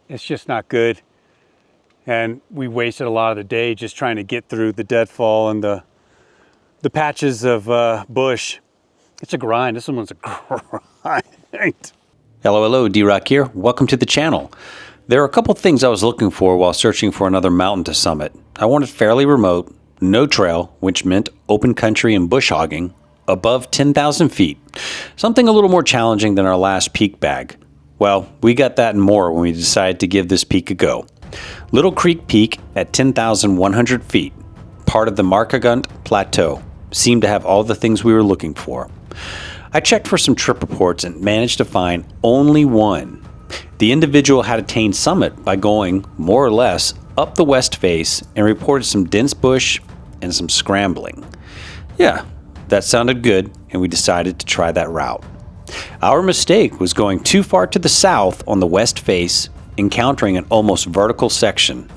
it's just not good. And we wasted a lot of the day just trying to get through the deadfall and the patches of bush. It's a grind. This one's a grind. Hello, D-Rock here. Welcome to the channel. There are a couple things I was looking for while searching for another mountain to summit. I wanted fairly remote, no trail, which meant open country and bush hogging, above 10,000 feet. Something a little more challenging than our last peak bag. Well, we got that and more when we decided to give this peak a go. Little Creek Peak at 10,100 feet, part of the Markagunt Plateau, seemed to have all the things we were looking for. I checked for some trip reports and managed to find only one. The individual had attained summit by going, more or less, up the west face and reported some dense bush and some scrambling. Yeah, that sounded good, and we decided to try that route. Our mistake was going too far to the south on the west face, encountering an almost vertical section.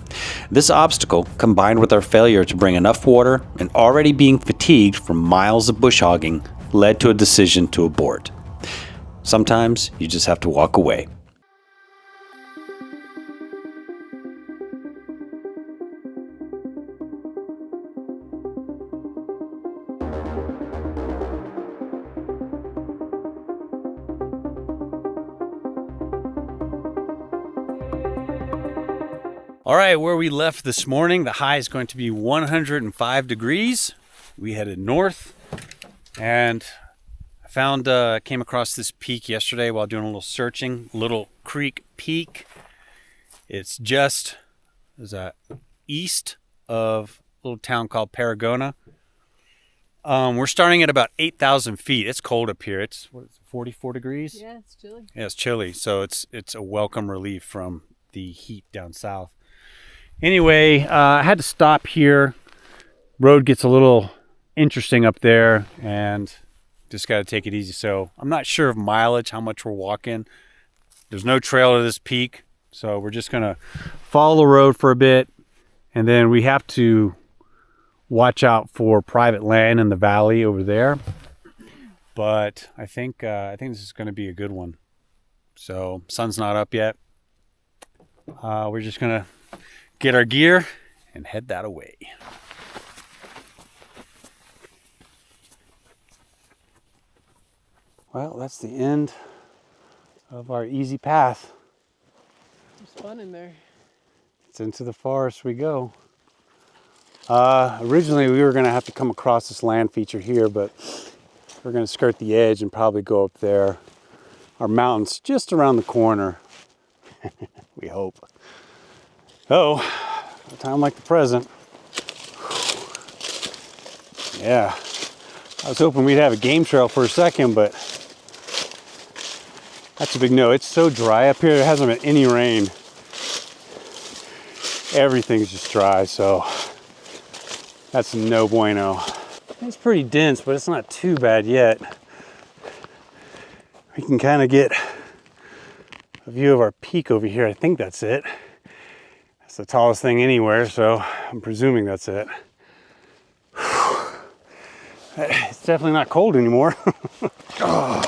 This obstacle, combined with our failure to bring enough water and already being fatigued from miles of bush hogging, led to a decision to abort. Sometimes you just have to walk away. All right, where we left this morning, the high is going to be 105 degrees. We headed north, and I came across this peak yesterday while doing a little searching. Little Creek Peak. It's just east of a little town called Paragona. We're starting at about 8,000 feet. It's cold up here. It's 44 degrees. Yeah, it's chilly. Yeah, it's chilly. So it's a welcome relief from the heat down south. Anyway, I had to stop here. Road gets a little interesting up there, and just got to take it easy. So I'm not sure of mileage, how much we're walking. There's no trail to this peak, so we're just gonna follow the road for a bit, and then we have to watch out for private land in the valley over there. But I think this is going to be a good one. So sun's not up yet. We're just gonna get our gear and head that away. Well, that's the end of our easy path. There's fun in there. It's into the forest we go. Originally we were going to have to come across this land feature here, but we're going to skirt the edge and probably go up there. Our mountain's just around the corner. We hope. Oh, a time like the present. Yeah, I was hoping we'd have a game trail for a second, but that's a big no. It's so dry up here. There hasn't been any rain. Everything's just dry, so that's no bueno. It's pretty dense, but it's not too bad yet. We can kind of get a view of our peak over here. I think that's it. That's the tallest thing anywhere, so I'm presuming that's it. It's definitely not cold anymore. Oh.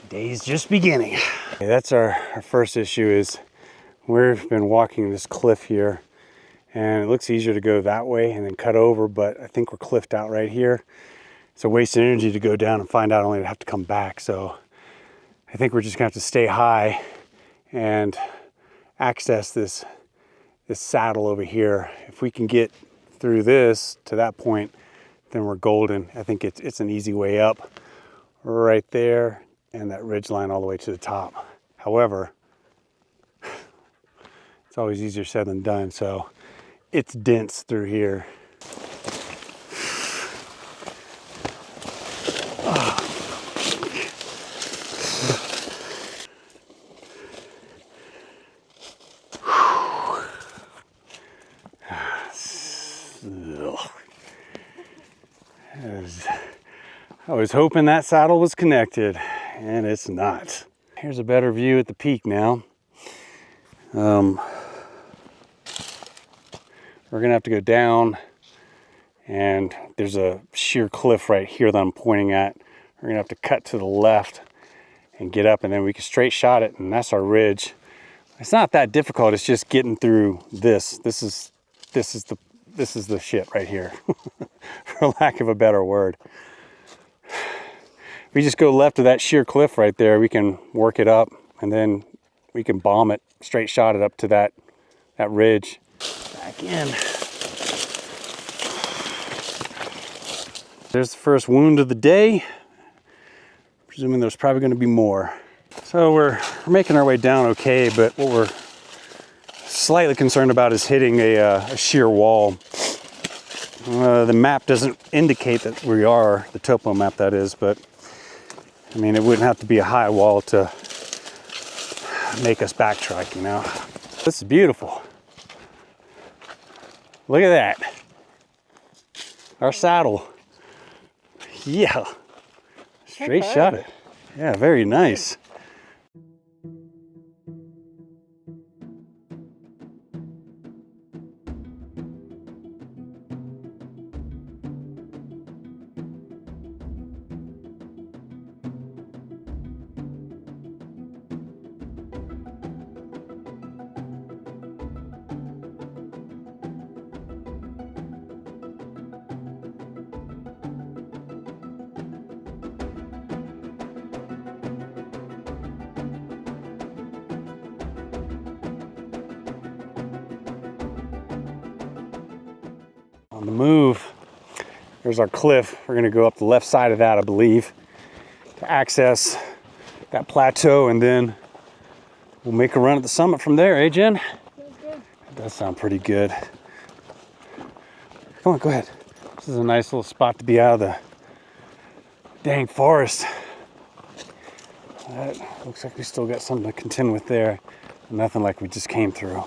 Day's just beginning. Okay, that's our first issue is we've been walking this cliff here, and it looks easier to go that way and then cut over, but I think we're cliffed out right here. It's a waste of energy to go down and find out only to have to come back. So I think we're just gonna have to stay high and access this saddle over here. If we can get through this to that point, then we're golden. I think it's an easy way up right there, and that ridge line all the way to the top. However, it's always easier said than done, so it's dense through here. I was hoping that saddle was connected, and it's not. Here's a better view at the peak now. We're gonna have to go down, and there's a sheer cliff right here that I'm pointing at. We're gonna have to cut to the left and get up, and then we can straight shot it, and that's our ridge. It's not that difficult. It's just getting through this. This is the shit right here, for lack of a better word. If we just go left of that sheer cliff right there, we can work it up, and then we can bomb it, straight shot it up to that ridge. Back in. There's the first wound of the day. Presuming there's probably going to be more. So we're making our way down okay, but what we're slightly concerned about is hitting a sheer wall. The map doesn't indicate that we are, the topo map that is, but I mean, it wouldn't have to be a high wall to make us backtrack, you know. This is beautiful. Look at that. Our saddle. Yeah. Straight shot it. Yeah, very nice. On the move, there's our cliff. We're gonna go up the left side of that, I believe, to access that plateau, and then we'll make a run at the summit from there, eh, Jen? Sounds good. That does sound pretty good. Come on, go ahead. This is a nice little spot to be out of the dang forest. That looks like we still got something to contend with there. Nothing like we just came through.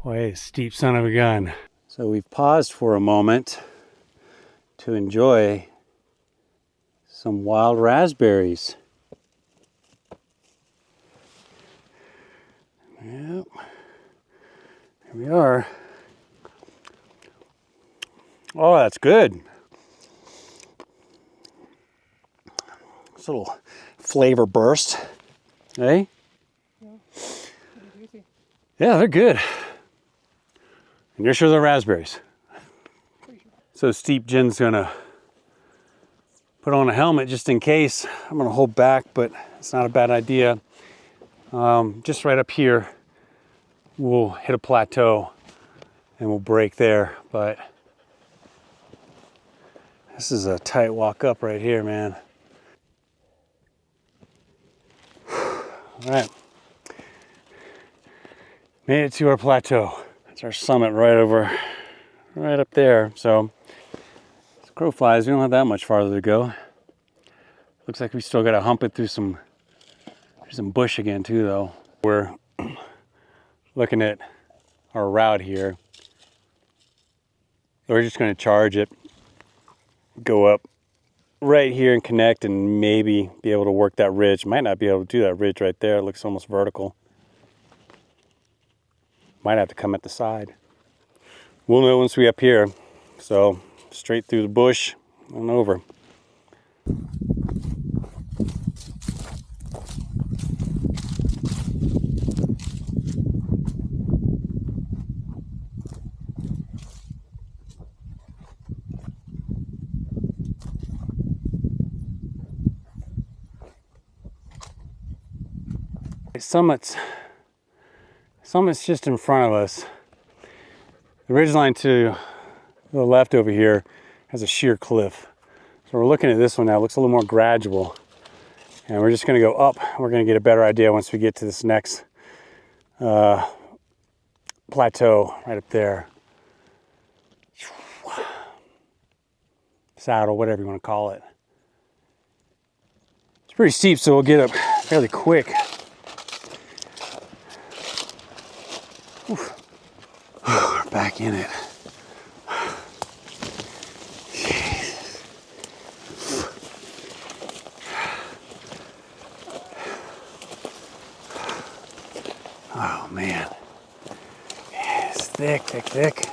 Boy, steep son of a gun. So we've paused for a moment to enjoy some wild raspberries. Yep. Here we are. Oh, that's good. This little flavor burst. Eh? Yeah, they're good. And you're sure they're raspberries? So steep, Jen's gonna put on a helmet just in case. I'm gonna hold back, but it's not a bad idea. Just right up here, we'll hit a plateau and we'll break there. But this is a tight walk up right here, man. All right, made it to our plateau. That's our summit right up there. So as crow flies, we don't have that much farther to go. Looks like we still got to hump it through some bush again too, though. We're looking at our route here. We're just going to charge it, go up right here and connect, and maybe be able to work that ridge. Might not be able to do that ridge right there. It looks almost vertical. Might have to come at the side. We'll know once we're up here. So straight through the bush and over. Summit's just in front of us. The ridgeline to the left over here has a sheer cliff. So we're looking at this one now. It looks a little more gradual. And we're just gonna go up. We're gonna get a better idea once we get to this next plateau right up there. Saddle, whatever you wanna call it. It's pretty steep, so we'll get up fairly quick. We're back in it. Oh man, it's thick, thick, thick.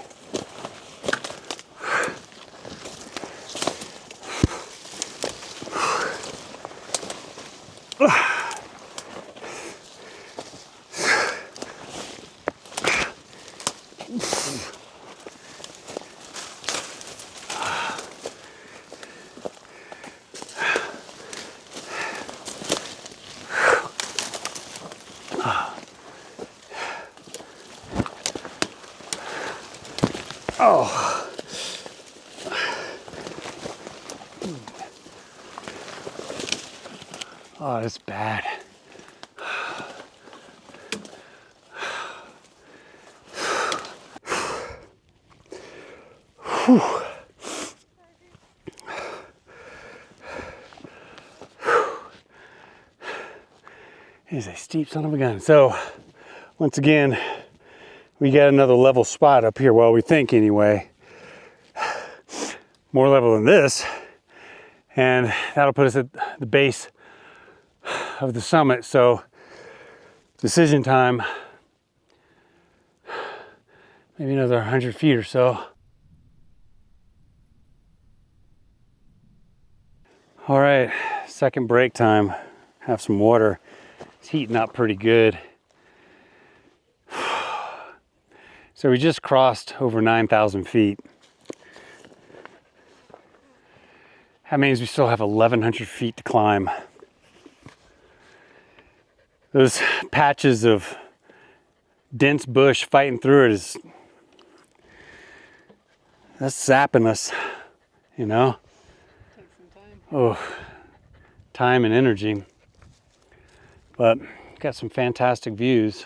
Oh. Oh, that's bad. Whew. He's a steep son of a gun. So, once again, we got another level spot up here. Well, we think anyway. More level than this. And that'll put us at the base of the summit. So, decision time. Maybe another 100 feet or so. All right, second break time. Have some water. It's heating up pretty good. So we just crossed over 9,000 feet. That means we still have 1,100 feet to climb. Those patches of dense bush fighting through it that's zapping us, you know? Take some time. Oh, time and energy. But got some fantastic views.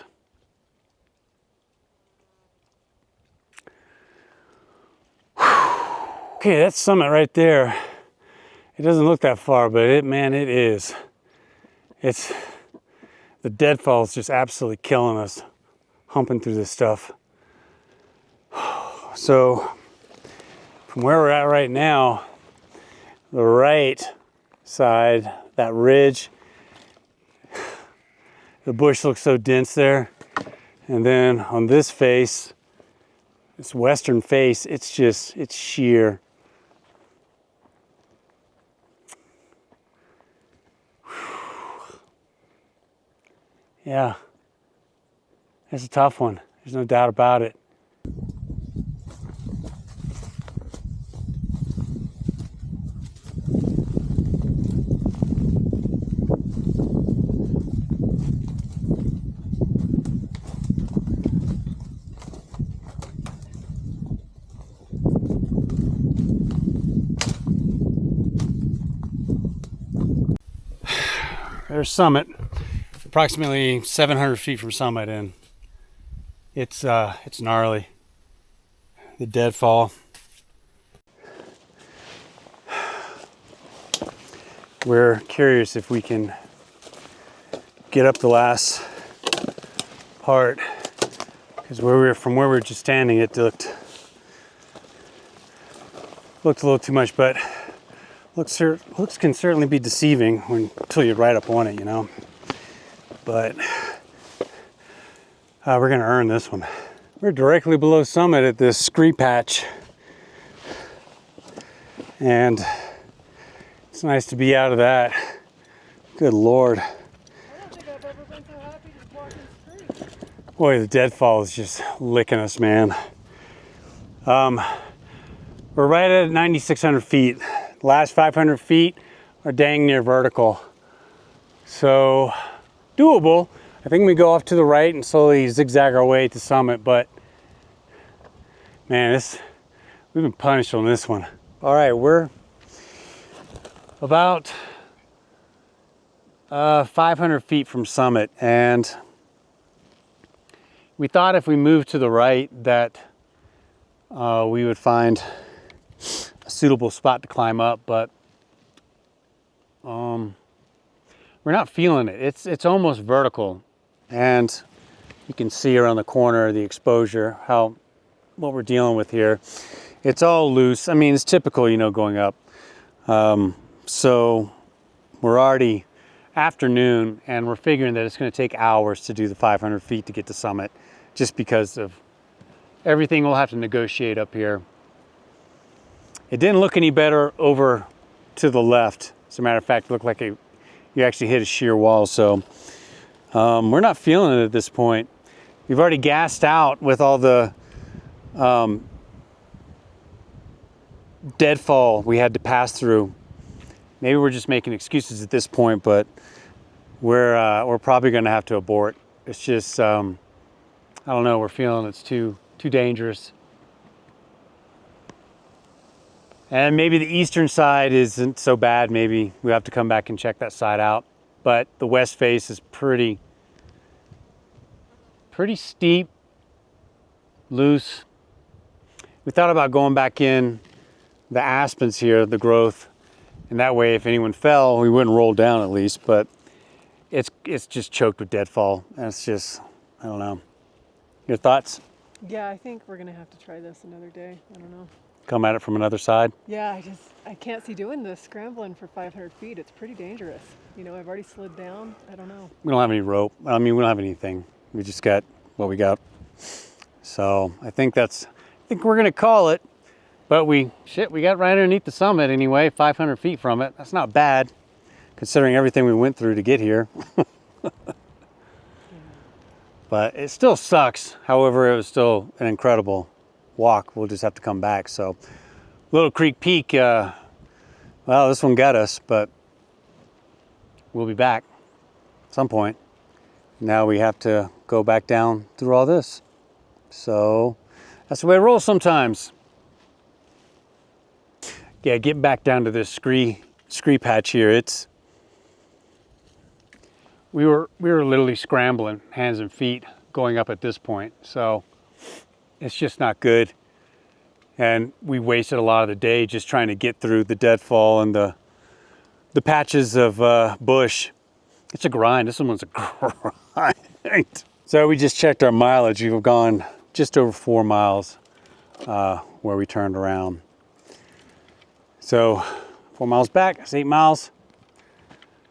Okay, that summit right there. It doesn't look that far, but it is. It's the deadfall is just absolutely killing us, humping through this stuff. So from where we're at right now, the right side, that ridge, the bush looks so dense there. And then on this face, this western face, it's sheer. Yeah, it's a tough one. There's no doubt about it. There's summit, approximately 700 feet from summit, and it's gnarly. The deadfall. We're curious if we can get up the last part, because from where we were just standing, it looked a little too much, but looks can certainly be deceiving until you're right up on it, you know. But we're gonna earn this one. We're directly below summit at this scree patch, and it's nice to be out of that. Good Lord. I don't think I've ever been so happy just walking the street. Boy, the deadfall is just licking us, man. We're right at 9,600 feet. The last 500 feet are dang near vertical. So, doable. I think we go off to the right and slowly zigzag our way to summit, but man, we've been punished on this one. All right, we're about 500 feet from summit, and we thought if we moved to the right that we would find a suitable spot to climb up, but we're not feeling it. It's almost vertical, and you can see around the corner the exposure, what we're dealing with here. It's all loose. I mean, it's typical, you know, going up. So we're already afternoon, and we're figuring that it's going to take hours to do the 500 feet to get to summit, just because of everything we'll have to negotiate up here. It didn't look any better over to the left. As a matter of fact, it looked like you actually hit a sheer wall. So we're not feeling it at this point. We've already gassed out with all the deadfall we had to pass through. Maybe we're just making excuses at this point, but we're probably going to have to abort. It's just I don't know. We're feeling it's too dangerous. And maybe the eastern side isn't so bad. Maybe we have to come back and check that side out. But the west face is pretty steep, loose. We thought about going back in the aspens here, the growth, and that way if anyone fell, we wouldn't roll down at least. But it's just choked with deadfall. And it's just, I don't know. Your thoughts? Yeah, I think we're gonna have to try this another day. I don't know. Come at it from another side? Yeah, I can't see doing this scrambling for 500 feet. It's pretty dangerous. You know, I've already slid down. I don't know. We don't have any rope. I mean, we don't have anything. We just got what we got. So I think we're gonna call it. But we got right underneath the summit anyway, 500 feet from it. That's not bad, considering everything we went through to get here. But it still sucks. However, it was still an incredible walk. We'll just have to come back. So Little Creek Peak, well, this one got us, but we'll be back at some point. Now we have to go back down through all this. So that's the way it rolls sometimes. Yeah, getting back down to this scree patch here, we were literally scrambling hands and feet going up at this point. So it's just not good. And we wasted a lot of the day just trying to get through the deadfall and the patches of bush. It's a grind. This one's a grind. So we just checked our mileage. We've gone just over 4 miles where we turned around. So 4 miles back, that's 8 miles.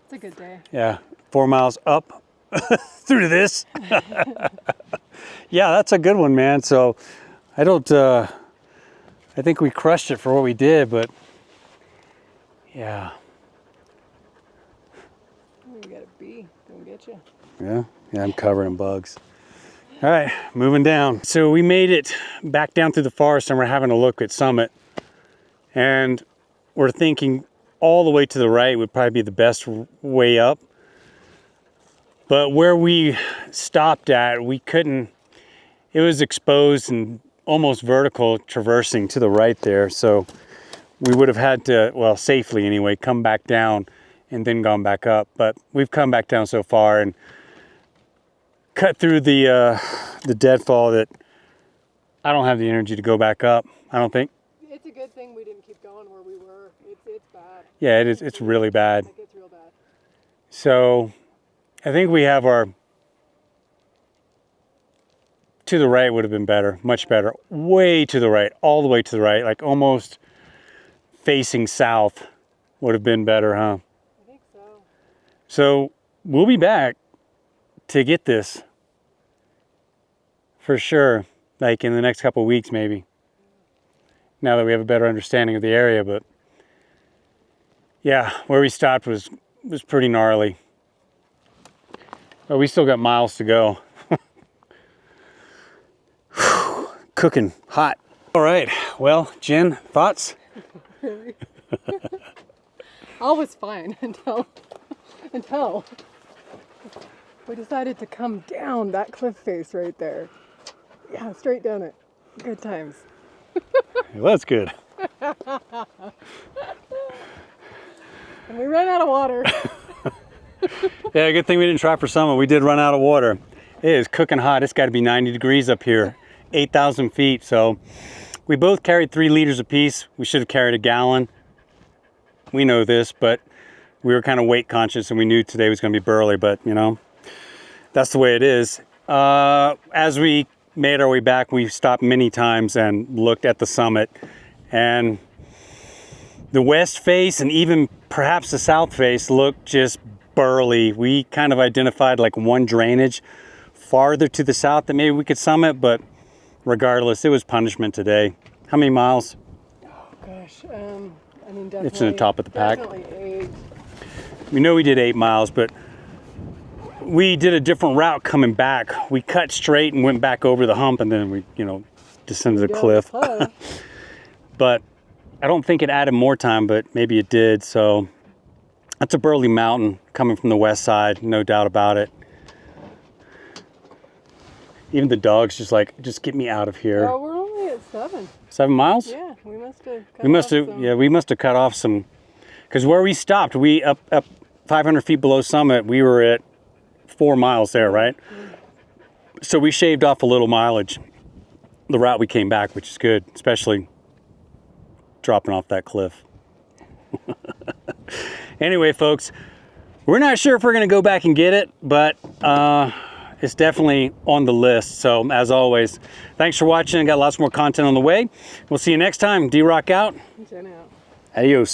It's a good day. Yeah, 4 miles up through this. Yeah, that's a good one, man. So I think we crushed it for what we did, but yeah. You got a bee, don't get you. Yeah, I'm covered in bugs. All right, moving down. So we made it back down through the forest and we're having a look at summit. And we're thinking all the way to the right would probably be the best way up. But where we stopped at, we couldn't, it was exposed and almost vertical traversing to the right there. So we would have had to, well, safely anyway, come back down and then gone back up. But we've come back down so far and cut through the deadfall that I don't have the energy to go back up, I don't think. It's a good thing we didn't keep going where we were. It's bad. Yeah, it is. It's really bad. Like, it's real bad. So I think we have our, to the right would have been better, much better. Way to the right, all the way to the right, like almost facing south would have been better, huh? I think so. So we'll be back to get this for sure, like in the next couple of weeks maybe. Now that we have a better understanding of the area, but yeah, where we stopped was pretty gnarly. But we still got miles to go. Cooking hot. All right, well, Jen, thoughts? Really? All was fine until we decided to come down that cliff face right there. Yeah, straight down it. Good times. Well, that's good. And we ran out of water. Yeah, good thing we didn't try for summer. We did run out of water. It is cooking hot. It's got to be 90 degrees up here, 8,000 feet. So we both carried 3 liters apiece. We should have carried a gallon. We know this, but we were kind of weight conscious and we knew today was going to be burly, but you know, that's the way it is. As we made our way back, we stopped many times and looked at the summit, and the west face and even perhaps the south face looked just burly. We kind of identified like one drainage farther to the south that maybe we could summit, but regardless, it was punishment today. How many miles? Oh gosh, I mean definitely. It's in the top of the pack. Definitely 8. We know we did 8 miles, but we did a different route coming back. We cut straight and went back over the hump, and then we, you know, descended the cliff. But I don't think it added more time, but maybe it did. So that's a burly mountain coming from the west side, no doubt about it. Even the dog's just like, just get me out of here. Oh, we're only at 7. 7 miles? Yeah, we must have. We must have cut off some, because where we stopped, we up 500 feet below summit, we were at 4 miles there, right? So we shaved off a little mileage the route we came back, which is good, especially dropping off that cliff. Anyway, folks, we're not sure if we're going to go back and get it, but it's definitely on the list. So as always, thanks for watching. Got lots more content on the way. We'll see you next time. D-Rock out. Jen out. Adios.